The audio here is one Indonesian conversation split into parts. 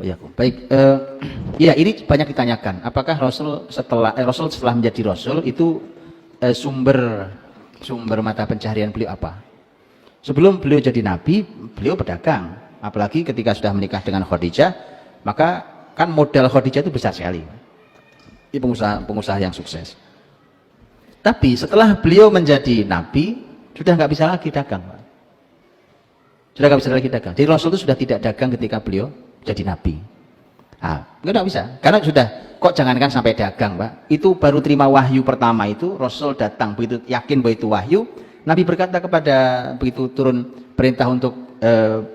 Ya, baik. Ya, ini banyak ditanyakan. Apakah Rasul setelah menjadi Rasul itu sumber mata pencaharian beliau apa? Sebelum beliau jadi Nabi, beliau pedagang. Apalagi ketika sudah menikah dengan Khadijah, maka kan modal Khadijah itu besar sekali. Ini pengusaha yang sukses. Tapi setelah beliau menjadi Nabi, sudah nggak bisa lagi dagang, Pak. Sudah nggak bisa lagi dagang. Jadi Rasul itu sudah tidak dagang ketika beliau jadi Nabi. Nggak bisa. Karena sudah, kok jangankan sampai dagang, Pak. Itu baru terima wahyu pertama itu, Rasul datang, begitu yakin bahwa itu wahyu, Nabi berkata kepada, begitu turun perintah untuk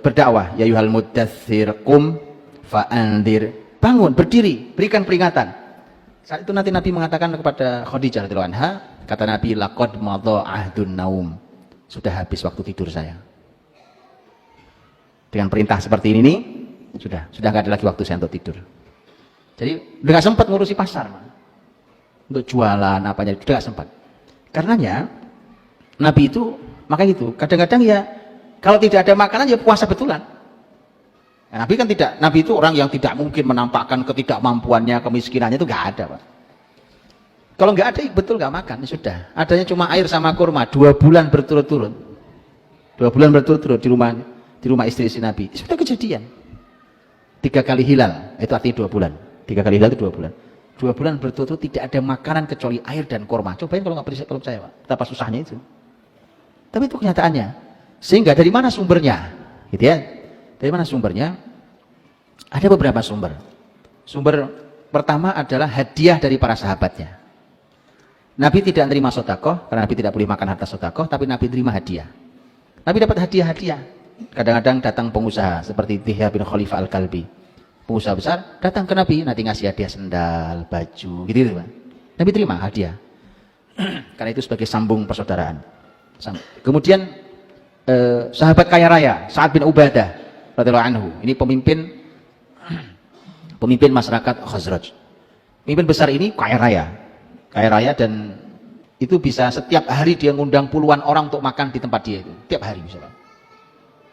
berdakwah, ya yuhal muddathir qum fa'andir, bangun, berdiri, berikan peringatan. Saat itu nanti Nabi mengatakan kepada Khadijah radhiyallahu anha, kata Nabi, laqad madha ahdun naum, sudah habis waktu tidur saya. Dengan perintah seperti ini nih, sudah nggak ada lagi waktu saya untuk tidur. Jadi udah nggak sempat ngurusi pasar, untuk jualan apanya, udah nggak sempat. Karenanya Nabi itu makanya gitu, kadang-kadang ya kalau tidak ada makanan ya puasa betulan. Nah, Nabi itu orang yang tidak mungkin menampakkan ketidakmampuannya, kemiskinannya, itu nggak ada, Pak. Kalau nggak ada, betul nggak makan, ya sudah. Adanya cuma air sama kurma 2 bulan berturut-turut. 2 bulan berturut-turut di rumah istri Nabi. Sudah kejadian. 3 kali hilal, itu artinya 2 bulan. 3 kali hilal itu 2 bulan. 2 bulan berturut-turut tidak ada makanan kecuali air dan kurma. Cobain kalau nggak percaya, Pak. Betapa susahnya itu. Tapi itu kenyataannya. Sehingga dari mana sumbernya? Gitu ya. Dari mana sumbernya? Ada beberapa sumber. Sumber pertama adalah hadiah dari para sahabatnya. Nabi tidak menerima sedekah karena Nabi tidak boleh makan harta sedekah, tapi Nabi terima hadiah. Nabi dapat hadiah-hadiah. Kadang-kadang datang pengusaha seperti Dihya bin Khalifah Al-Kalbi. Pengusaha besar datang ke Nabi, nanti ngasih hadiah sendal, baju, gitu, Pak. Nabi terima hadiah. Karena itu sebagai sambung persaudaraan. Kemudian sahabat kaya raya Sa'ad bin Ubadah radhiyallahu anhu, ini pemimpin masyarakat Khazraj. Pemimpin besar ini kaya raya dan itu bisa setiap hari dia ngundang puluhan orang untuk makan di tempat dia itu, tiap hari misalnya.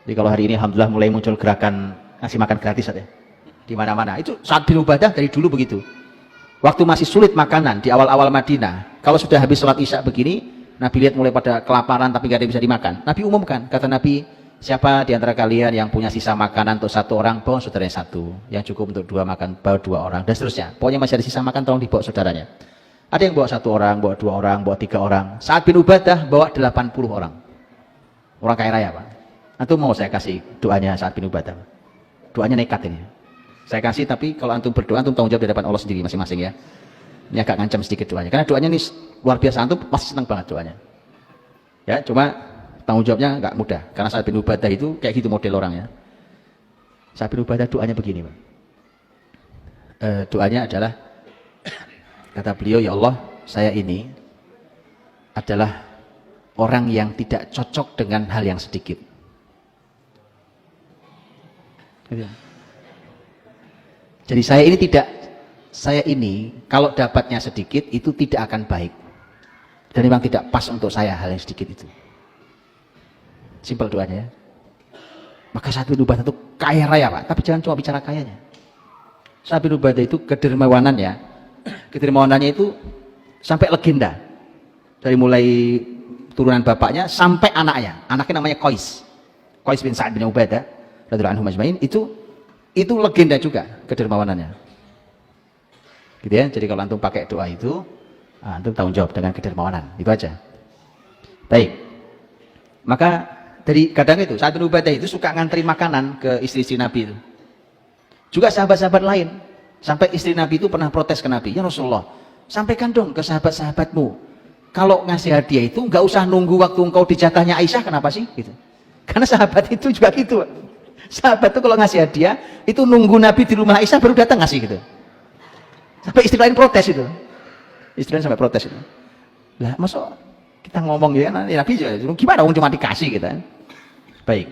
Jadi kalau hari ini alhamdulillah mulai muncul gerakan ngasih makan gratis ya di mana-mana. Itu Sa'ad bin Ubadah dari dulu begitu. Waktu masih sulit makanan di awal-awal Madinah, kalau sudah habis sholat Isya begini, Nabi lihat mulai pada kelaparan tapi gak ada yang bisa dimakan. Nabi umumkan, kata Nabi, siapa di antara kalian yang punya sisa makanan untuk 1 orang, bawa saudaranya 1. Yang cukup untuk 2 makan, bawa 2 orang, dan seterusnya. Pokoknya masih ada sisa makan, tolong dibawa saudaranya. Ada yang bawa 1 orang, bawa 2 orang, bawa 3 orang. Sa'ad bin Ubadah bawa 80 orang. Orang kaya raya, Pak. Antum mau saya kasih doanya Sa'ad bin Ubadah? Doanya nekat ini. Saya kasih, tapi kalau antum berdoa, antum tanggung jawab di depan Allah sendiri masing-masing ya. Ini agak ngancam sedikit doanya. Karena doanya ini luar biasa, antum pasti senang banget doanya. Ya, cuma tanggung jawabnya nggak mudah. Karena Sa'ad bin Ubadah itu kayak gitu model orangnya. Sa'ad bin Ubadah doanya begini, Pak. Doanya adalah, kata beliau, ya Allah, saya ini adalah orang yang tidak cocok dengan hal yang sedikit. Jadi saya ini kalau dapatnya sedikit itu tidak akan baik. Dan memang tidak pas untuk saya hal yang sedikit itu. Simpel doanya ya. Maka Sa'ad bin Ubadah itu kaya raya, Pak, tapi jangan cuma bicara kayanya. Sa'ad bin Ubadah itu kedermawanannya itu sampai legenda. Dari mulai turunan bapaknya sampai anaknya. Anaknya namanya Qais bin Sa'ad bin Ubadah radhiyallahu anhu majma'in, itu legenda juga kedermawanannya. Gitu ya. Jadi kalau antum pakai doa itu, antum tanggung jawab dengan kedermawanan. Itu aja. Baik. Maka dari kadang itu Sa'ad bin Ubadah itu suka ngantri makanan ke istri-istri Nabi itu. Juga sahabat-sahabat lain. Sampai istri Nabi itu pernah protes ke Nabi, ya Rasulullah, sampaikan dong ke sahabat-sahabatmu, kalau ngasih hadiah itu nggak usah nunggu waktu engkau dijatahnya Aisyah, kenapa sih? Gitu. Karena sahabat itu juga gitu. Sahabat itu kalau ngasih hadiah itu nunggu Nabi di rumah Aisyah baru datang ngasih gitu. Sampai istri lain protes itu. Istri lain sampai protes itu. Lah, masuk kita ngomong ya Nabi juga gimana orang cuma dikasih gitu kan. Baik.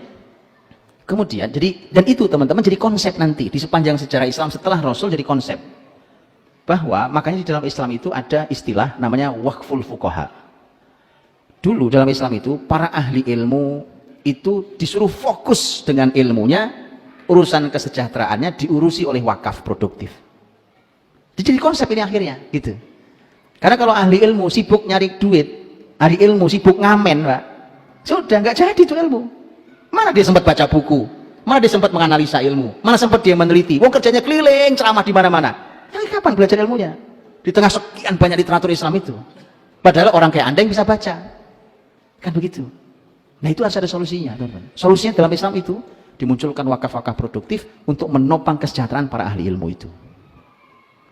Kemudian dan itu teman-teman jadi konsep nanti di sepanjang sejarah Islam setelah Rasul, jadi konsep bahwa makanya di dalam Islam itu ada istilah namanya waqful fuqaha. Dulu dalam Islam itu para ahli ilmu itu disuruh fokus dengan ilmunya urusan kesejahteraannya diurusi oleh wakaf produktif. Jadi konsep ini akhirnya gitu. Karena kalau ahli ilmu sibuk nyari duit, ahli ilmu sibuk ngamen, Pak, sudah nggak jadi itu ilmu. Mana dia sempat baca buku, mana dia sempat menganalisa ilmu, mana sempat dia meneliti. Wong kerjanya keliling ceramah di mana-mana. Tapi kapan belajar ilmunya? Di tengah sekian banyak literatur Islam itu. Padahal orang kayak Anda yang bisa baca. Kan begitu. Nah itu harus ada solusinya, teman-teman. Solusinya dalam Islam itu dimunculkan wakaf-wakaf produktif untuk menopang kesejahteraan para ahli ilmu itu.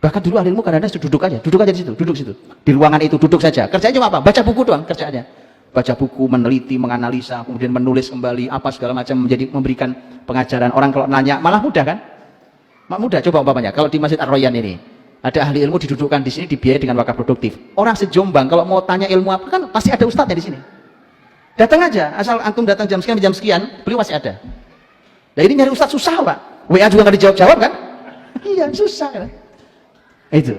Bahkan dulu ahli ilmu kadang-kadang duduk aja di situ, duduk situ. Di ruangan itu duduk saja. Kerjanya cuma apa? Baca buku doang kerjaannya. Baca buku, meneliti, menganalisa, kemudian menulis kembali apa segala macam, memberikan pengajaran. Orang kalau nanya malah mudah kan? Mudah. Coba umpamanya kalau di Masjid Ar-Royan ini ada ahli ilmu didudukkan di sini, dibiayai dengan wakaf produktif. Orang se-Jombang kalau mau tanya ilmu apa kan pasti ada ustadznya di sini. Datang aja, asal antum datang jam sekian, beliau masih ada. Nah ini nyari ustadz susah, Pak. WA juga nggak dijawab-jawab kan? Iya, susah kan? Itu.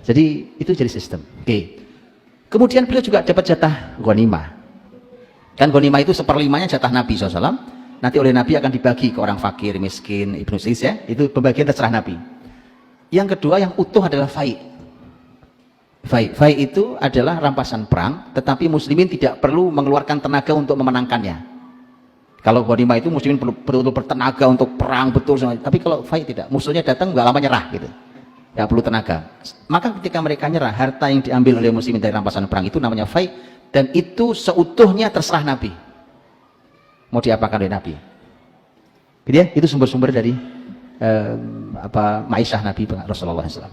Jadi itu jadi sistem. Oke. Kemudian beliau juga dapat jatah ghanimah. Kan ghanimah itu 1/5-nya jatah Nabi SAW. Nanti oleh Nabi akan dibagi ke orang fakir, miskin, ibnu sis ya. Itu pembagian terserah Nabi. Yang kedua yang utuh adalah fai. Fai itu adalah rampasan perang, tetapi muslimin tidak perlu mengeluarkan tenaga untuk memenangkannya. Kalau ghanimah itu muslimin perlu bertenaga untuk perang betul, tapi kalau fai tidak, musuhnya datang nggak lama nyerah gitu. Ya perlu tenaga. Maka ketika mereka nyerah, harta yang diambil oleh muslimin dari rampasan perang itu namanya fai, dan itu seutuhnya terserah Nabi. Mau diapakan oleh Nabi? Gitu ya? Itu sumber-sumber dari ma'isyah Nabi Rasulullah SAW.